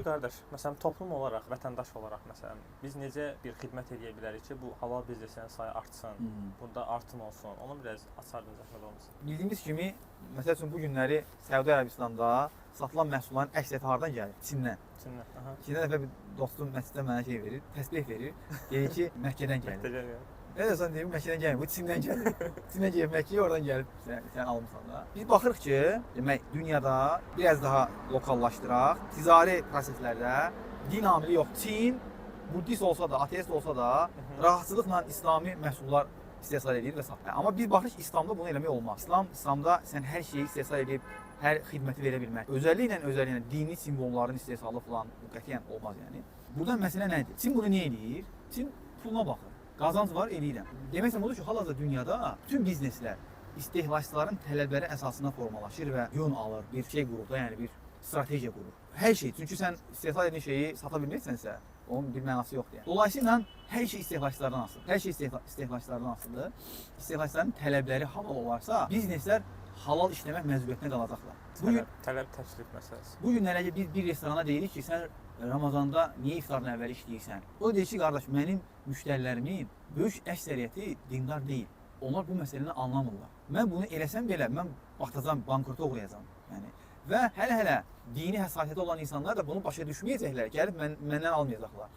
qardaş, məsələn, toplum olaraq, vətəndaş olaraq məsələn, biz necə bir xidmət edə bilərik ki, bu halal biznesin sayı artsın, burada artım olsun? Onu biraz açardınız, zəhmət olmasın. Bildiyimiz kimi, məsəl üçün bu günləri Səudiyyə Ərəbistanda satılan məhsulların əksəriyyəti hardan gəlir? Çindən. Çindən. Aha. Çindən dəfə bir dostum məsciddə mənə şey verir, təsbih verir. Deyir ki, Məkkədən gəlir. Nə desən deyim, Məkkədən gəlmir, bu Çindən gəlir. Çindən gəlib Məkkəyə, oradan gəlib sən almısan da. Biz baxırıq ki, demək, dünyada biraz daha lokallaşdıraq, ticari proseslərdə din amili yox. Çin, Budist olsa da, ateist olsa da, rahatçılıqla İslami məhsullar istehsal edir və satır. Amma biz baxırıq ki, İslamda bunu eləmək olmaz. İslamda sən hər şeyi istehsal edib, hər xidməti verə bilmək. Özəlliklə dini simvolların istehsalı falan bu qətiyyən olmaz yəni. Burada məsələ nədir? Çin bunu niyə eləyir? Çin puluna baxır. Qazanc var, eləyirəm. Demək istəyirəm odur ki, hal-hazırda dünyada bütün bizneslər istehlakçıların tələbləri əsasında formalaşır və yön alır, bir şey qurur da, yəni bir strategiya qurur. Hər şey, çünki sən istehsal etdiyin şeyi sata bilməysənsə, onun bir mənası yoxdur yəni. Dolayısıyla hər şey istehlakçılardan asılıdır. Hər şey istehlakçılardan asılıdır. İstehlakçıların tələbləri halal olarsa, bizneslər halal işləmək məcburiyyətinə qalacaqlar. Tələb təklif məsələsi. Bu günlərəcə biz bir restorana deyirik ki, sən Ramazanda niyə iftardan əvvəl işləyirsən? O deyir ki, qardaş, mənim müştərilərimin böyük əksəriyyəti dindar deyil. Onlar bu məsələni anlamırlar. Mən bunu eləsəm belə, mən batacam, bankrota uğrayacam. Yəni, və hələ dini həssasiyyəti olan insanlar da bunu başa düşməyəcəklər, gəlib məndən almayacaqlar.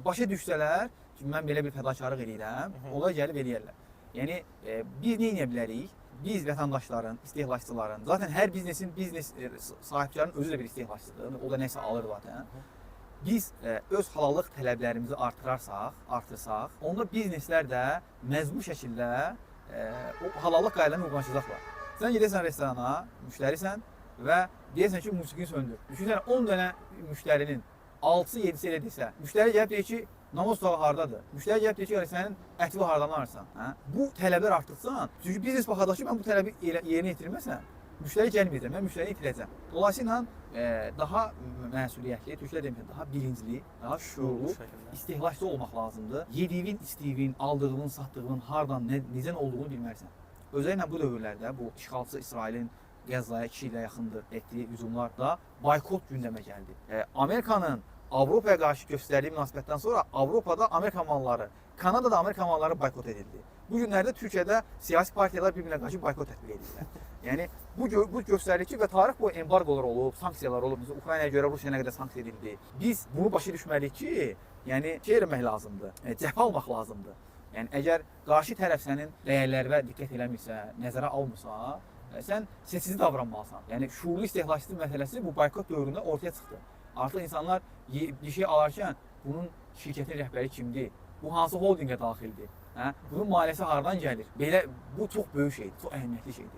Başa düşsələr ki, mən belə bir fədakarlıq eləyirəm, onlar gəlib eləyərlər. Yəni, biz nə edə bilərik? Biz vətəndaşların, istehlakçıların, zaten hər biznesin, biznes sahibkarının özü də bir istehlakçıdır, o da nəsə alır zaten. Biz öz halallıq tələblərimizi artırsaq, onda bizneslər də məzmun şəkildə o halallıq qaydalarına uyğunlaşacaqlar. Sən gedəsən restorana, müştərisən və deyəsən ki, musiqini söndür. Düşünsənə 10 dənə müştərinin 6-7-si elə desə, müştəri gəlib deyir ki, namaz otağı hardadır? Müştəri gəlib deyir ki, sənin ətini hardan alırsan? Bu tələblər artırsan, çünki biznes baxadaq ki, mən bu tələbi yerinə yetirməsəm, müştəri gəlməyəcəm, mən müştərini itirəcəm. Dolayısıyla daha məsuliyyətli, türklər demişəm, daha bilincli, daha şuurlu, istehlakçı olmaq lazımdır. Yediğin, içdiğin, aldığın, satdığın, hardan, necə olduğunu bilmərsən. Özəlliklə bu dövrlərdə bu işğalçı İsrailin Qəzzaya 2 ilə yaxındır etdiyi hücumlarda boykot gündəmə gəldi. Amerikanın Avropaya qarşı göstərdiyi münasibətdən sonra Avropada Amerika malları, Kanadada Amerika malları boykot edildi. Bu günlərdə Türkiyədə siyasi partiyalar bir-birinə qarşı boykot tətbiq edirlər. Yəni bu göstərir ki, və tarix boyu embargolar olub, sanksiyalar olub. Məsələn, Ukraynaya görə Rusiyaya nə qədər sanksiya edildi. Biz bunu başa düşməliyik ki, yəni şey etmək lazımdır, cəbhə almaq lazımdır. Yəni əgər qarşı tərəf sənin dəyərlərinə diqqət eləmirsə, nəzərə almırsa, sən seçici davranmalısan. Yəni şuurlu istehlakçılıq məsələsi bu boykot dövründə ortaya çıxdı. Artıq insanlar bir şey alarkən bunun şirkətin rəhbəri kimdir? Bu hansı holdingə daxildir? Bunun maliyyəsi hardan gəlir? Belə bu çox böyük şeydir, çox əhəmiyyətli şeydir.